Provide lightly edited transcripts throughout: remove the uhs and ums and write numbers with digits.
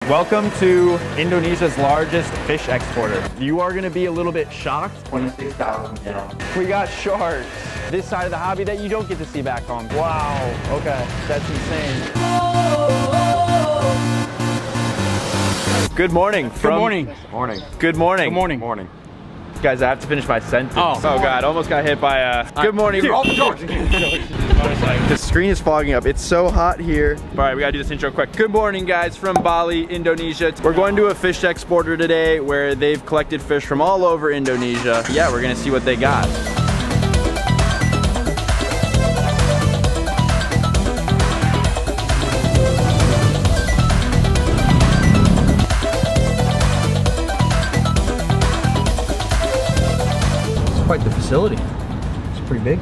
Welcome to Indonesia's largest fish exporter. You are gonna be a little bit shocked. 26,000 gallons. We got sharks. This side of the hobby that you don't get to see back home. Wow, okay, that's insane. Good morning. Good morning. Morning. Good morning. Good morning. Morning. Guys, I have to finish my sentence. Oh God, almost got hit by a... Good morning. Oh, George. The screen is fogging up. It's so hot here. All right, we gotta do this intro quick. Good morning, guys, from Bali, Indonesia. We're going to a fish exporter today where they've collected fish from all over Indonesia. Yeah, we're gonna see what they got. It's quite the facility. It's pretty big.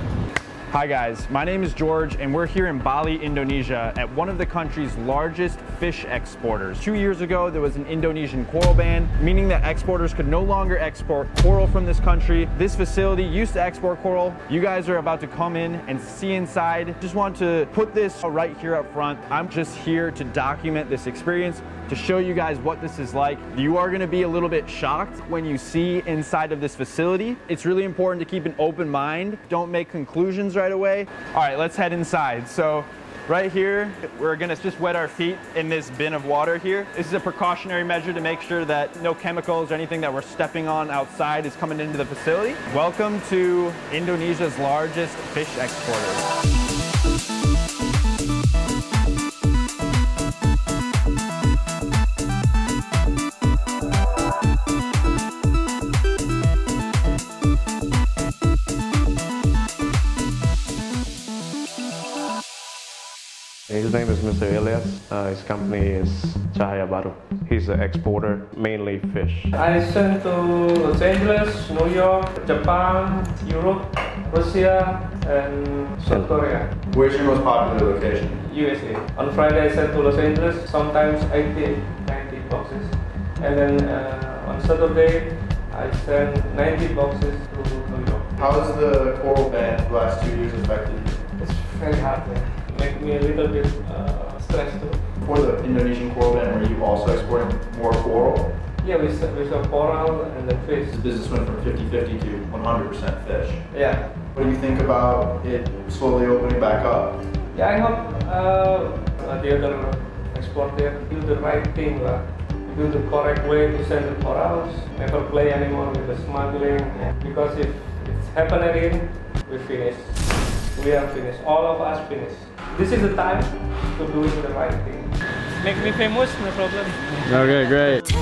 Hi guys, my name is George and we're here in Bali, Indonesia at one of the country's largest fish exporters. 2 years ago, there was an Indonesian coral ban, meaning that exporters could no longer export coral from this country. This facility used to export coral. You guys are about to come in and see inside. Just want to put this right here up front. I'm just here to document this experience, to show you guys what this is like. You are gonna be a little bit shocked when you see inside of this facility. It's really important to keep an open mind. Don't make conclusions right away. All right, let's head inside. So right here, we're gonna just wet our feet in this bin of water here. This is a precautionary measure to make sure that no chemicals or anything that we're stepping on outside is coming into the facility. Welcome to Indonesia's largest fish exporter. His name is Mr. Elias. His company is Cahaya Baru. He's an exporter, mainly fish. I sent to Los Angeles, New York, Japan, Europe, Russia, and South Korea. Where's your most popular location? USA. On Friday I sent to Los Angeles, sometimes 80, 90 boxes. And then on Saturday I sent 90 boxes to New York. How has the coral ban the last 2 years affected you? It's very hard, man. Make me a little bit stressed too. For the Indonesian coral ban, were you also exporting more coral? Yeah, we saw coral and then fish. The business went from 50-50 to 100% fish. Yeah. What do you think about it slowly opening back up? Yeah, I hope the other exporter do the right thing, do the correct way to send the corals, never play anymore with the smuggling. Because if it's happened again, we finish. We are finished. All of us finished. This is the time to do the right thing. Make me famous, no problem. Okay, great.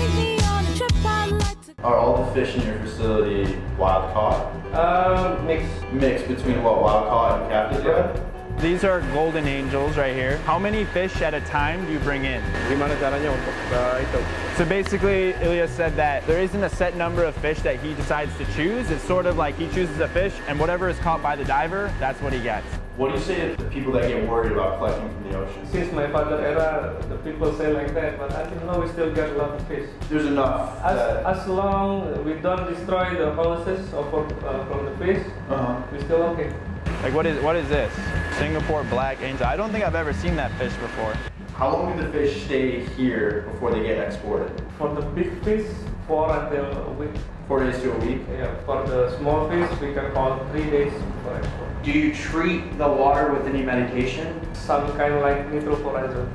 Are all the fish in your facility wild caught? Mix. Mixed between what, wild caught and captive bred? These are golden angels right here. How many fish at a time do you bring in? Gimana caranya untuk itu? So basically, Ilya said that there isn't a set number of fish that he decides to choose. It's sort of like he chooses a fish and whatever is caught by the diver, that's what he gets. What do you say to the people that get worried about collecting from the ocean? Since my father era, the people say like that, but until now we still get a lot of fish. There's enough. As long we don't destroy the houses or from the fish, we're still okay. Like what is this? Singapore black angel. I don't think I've ever seen that fish before. How long do the fish stay here before they get exported? For the big fish, 4 until a week. 4 days to a week? Yeah, for the small fish, we can call 3 days for export. Do you treat the water with any medication? Some kind like nitrofurazone.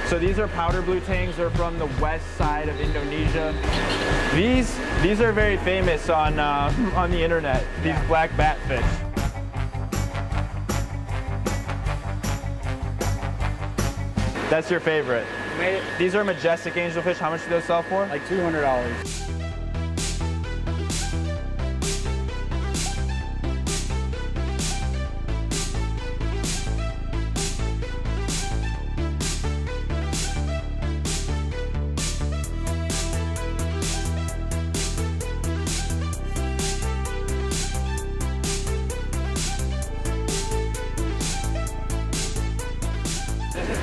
So these are powder blue tangs. They're from the west side of Indonesia. These are very famous on the internet. These black batfish. That's your favorite. These are majestic angelfish. How much do those sell for? Like $200.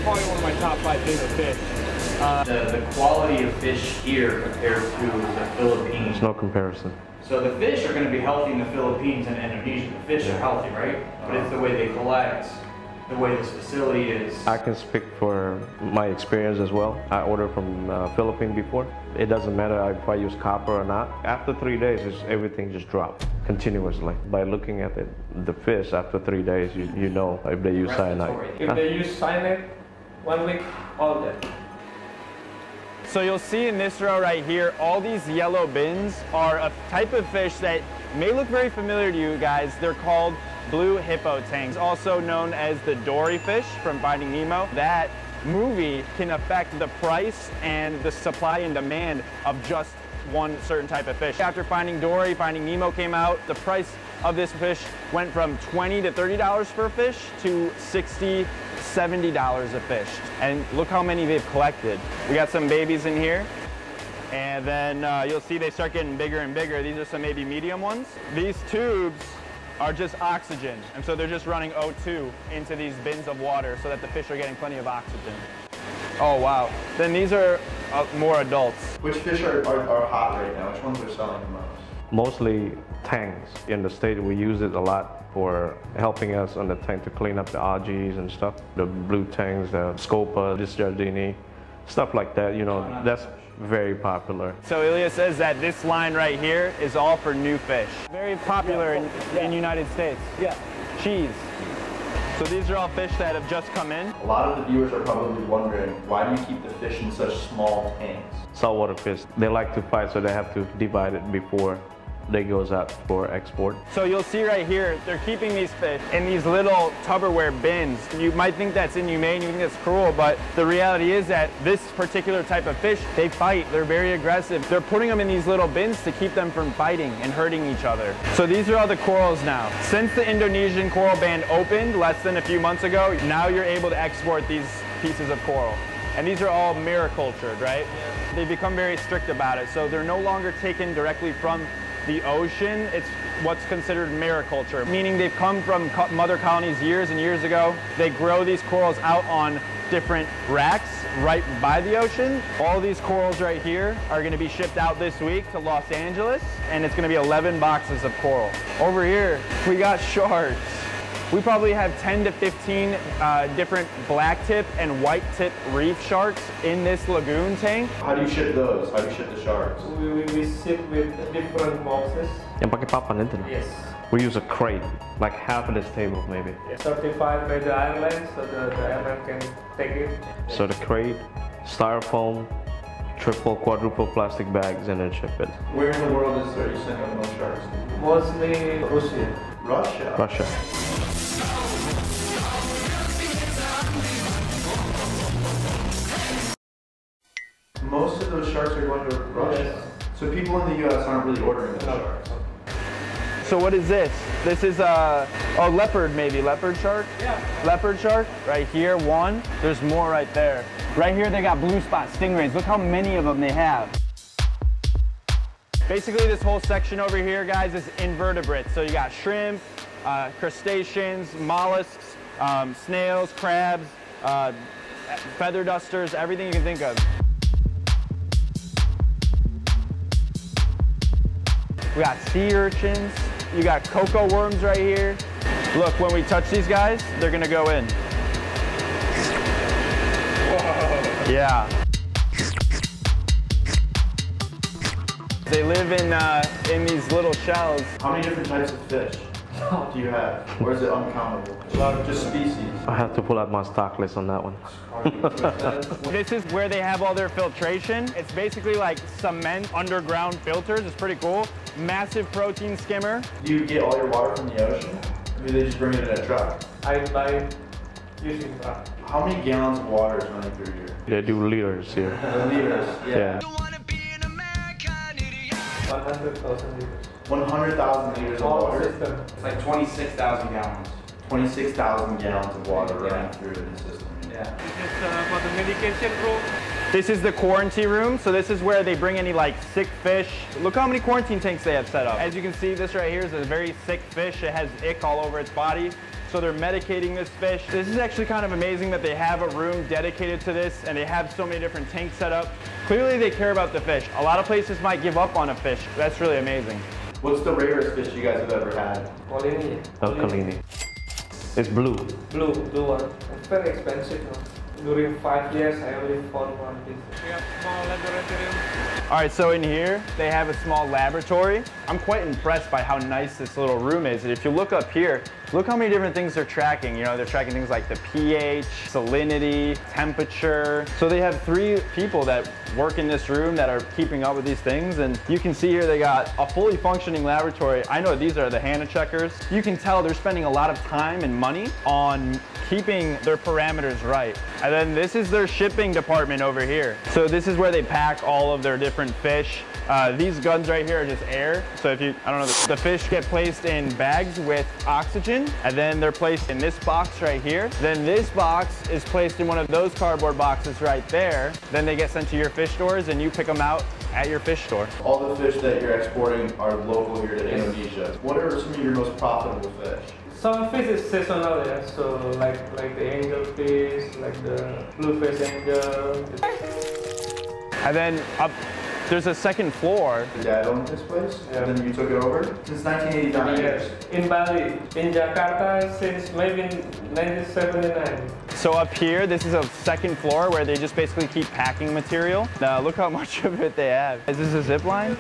Probably one of my top 5 favorite fish. The quality of fish here compared to the Philippines. There's no comparison. So the fish are going to be healthy in the Philippines and Indonesia. The fish are healthy, right? But it's the way they collect the way this facility is. I can speak for my experience as well. I ordered from Philippines before. It doesn't matter if I use copper or not. After 3 days, everything just dropped continuously. By looking at the fish after 3 days, you know if they use cyanide. If they use cyanide, 1 week, all dead. So you'll see in this row right here, all these yellow bins are a type of fish that may look very familiar to you guys. They're called blue hippo tangs, also known as the dory fish from Finding Nemo. That movie can affect the price and the supply and demand of just one certain type of fish. After Finding Dory, Finding Nemo came out, the price of this fish went from $20 to $30 for a fish to $60, $70 a fish. And look how many they've collected. We got some babies in here. And then you'll see they start getting bigger and bigger. These are some maybe medium ones. These tubes are just oxygen. And so they're just running O2 into these bins of water so that the fish are getting plenty of oxygen. Oh, wow. Then these are more adults. Which fish are hot right now? Which ones are selling the most? Mostly tangs. In the States, we use it a lot for helping us on the tank to clean up the algae and stuff. The blue tangs, the scopa, this giardini, stuff like that, you know, that's very popular. So Ilya says that this line right here is all for new fish. Very popular in the United States. Yeah. Cheese. So these are all fish that have just come in. A lot of the viewers are probably wondering, why do you keep the fish in such small tanks? Saltwater fish, they like to fight, so they have to divide it before they goes out for export. So you'll see right here, they're keeping these fish in these little Tupperware bins. You might think that's inhumane, you think that's cruel, but the reality is that this particular type of fish, they fight, they're very aggressive. They're putting them in these little bins to keep them from fighting and hurting each other. So these are all the corals now. Since the Indonesian coral ban opened less than a few months ago, now you're able to export these pieces of coral. And these are all maricultured, right? Yeah. They become very strict about it. So they're no longer taken directly from the ocean. It's what's considered mariculture, meaning they've come from mother colonies years and years ago. They grow these corals out on different racks right by the ocean. All these corals right here are going to be shipped out this week to Los Angeles, and it's going to be 11 boxes of coral. Over here, we got sharks. We probably have 10 to 15 different black tip and white tip reef sharks in this lagoon tank. How do you ship those? How do you ship the sharks? We ship with different boxes. Yang pakai papan itu? Yes. We use a crate, like half of this table maybe. Certified by the airline, so the airline can take it. So the crate, styrofoam, triple, quadruple plastic bags, and then ship it. Where in the world are you sending the most sharks? Mostly Russia. Russia? Russia. Most of those sharks are going to Russia. Yes. So people in the U.S. aren't really ordering those sharks. So what is this? This is leopard maybe, leopard shark? Yeah. Leopard shark, right here, one. There's more right there. Right here they got blue spot stingrays. Look how many of them they have. Basically this whole section over here, guys, is invertebrates. So you got shrimp, crustaceans, mollusks, snails, crabs, feather dusters, everything you can think of. We got sea urchins. You got cocoa worms right here. Look, when we touch these guys, they're gonna go in. Whoa. Yeah. They live in these little shells. How many different types of fish do you have? Or is it uncountable? Just species? I have to pull out my stock list on that one. This is where they have all their filtration. It's basically like cement underground filters. It's pretty cool. Massive protein skimmer. Do you get all your water from the ocean? Or do they just bring it in a truck? I buy using truck. How many gallons of water is running through here? They do liters here. Liters, yeah. 100,000 liters. 100,000 liters of water? System. It's like 26,000 gallons. 26,000 gallons of water running through the system. Yeah. This is for the medication room. This is the quarantine room. So this is where they bring any like sick fish. Look how many quarantine tanks they have set up. As you can see, this right here is a very sick fish. It has ick all over its body. So they're medicating this fish. This is actually kind of amazing that they have a room dedicated to this and they have so many different tanks set up. Clearly they care about the fish. A lot of places might give up on a fish. That's really amazing. What's the rarest fish you guys have ever had? Colini. Alkalini. It's blue. Blue one. It's very expensive. No? During 5 years, I only found one piece. We have small laboratory. All right, so in here, they have a small laboratory. I'm quite impressed by how nice this little room is. And if you look up here, look how many different things they're tracking. You know, they're tracking things like the pH, salinity, temperature. So they have 3 people that work in this room that are keeping up with these things. And you can see here they got a fully functioning laboratory. I know these are the Hannah checkers. You can tell they're spending a lot of time and money on keeping their parameters right. And then this is their shipping department over here. So this is where they pack all of their different fish. These guns right here are just air. So if you, I don't know, the fish get placed in bags with oxygen, and then they're placed in this box right here. Then this box is placed in one of those cardboard boxes right there. Then they get sent to your fish stores and you pick them out at your fish store. All the fish that you're exporting are local here to Indonesia. What are some of your most profitable fish? Some fish is seasonal, yeah. So like the angelfish, like the bluefish angel. And then up, there's a second floor. Your dad owned this place, and then you took it over? Since 1989? Yes. In Bali. In Jakarta since maybe 1979. So up here, this is a second floor where they just basically keep packing material. Now look how much of it they have. Is this a zip line?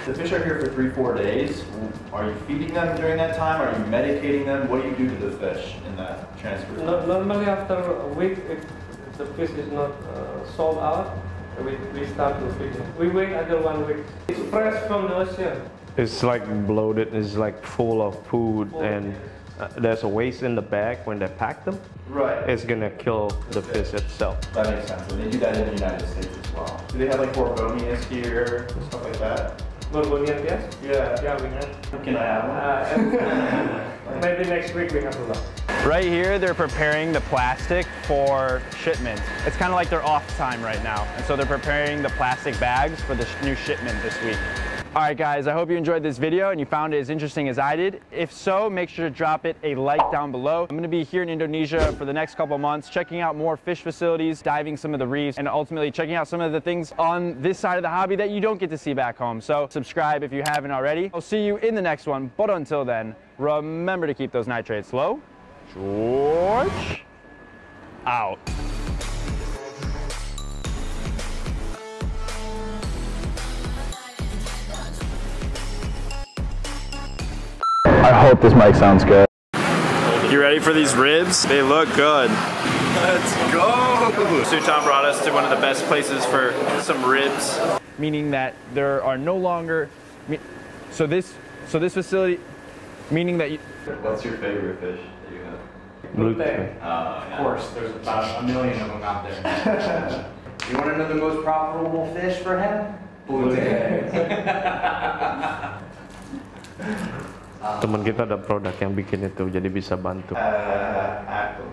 The fish are here for 3-4 days. Are you feeding them during that time? Are you medicating them? What do you do to the fish in that transfer? Normally after a week, if the fish is not sold out, we start to feed it. We wait until 1 week. It's fresh from the ocean. It's like bloated. It's like full of food, and there's a waste in the bag when they pack them. Right. It's gonna kill the fish itself. That makes sense. And they do that in the United States as well. Do they have like Borbonius here, stuff like that? Borbonian, yes? Yeah. Yeah, we have. Can I have one? Maybe next week we have a lot. Right here, they're preparing the plastic for shipment. It's kind of like they're off time right now. And so they're preparing the plastic bags for the new shipment this week. All right, guys, I hope you enjoyed this video and you found it as interesting as I did. If so, make sure to drop it a like down below. I'm gonna be here in Indonesia for the next couple months, checking out more fish facilities, diving some of the reefs, and ultimately checking out some of the things on this side of the hobby that you don't get to see back home. So subscribe if you haven't already. I'll see you in the next one, but until then, remember to keep those nitrates low. George, out. I hope this mic sounds good. You ready for these ribs? They look good. Let's go! Sutan brought us to one of the best places for some ribs. Meaning that there are no longer, so this facility, meaning that you. What's your favorite fish that you have? Blue Tang. Of course, there's about 1 million of them out there. You want to know the most profitable fish for him? Blue tang. Teman kita ada produk yang bikin itu, jadi bisa bantu. Aqua.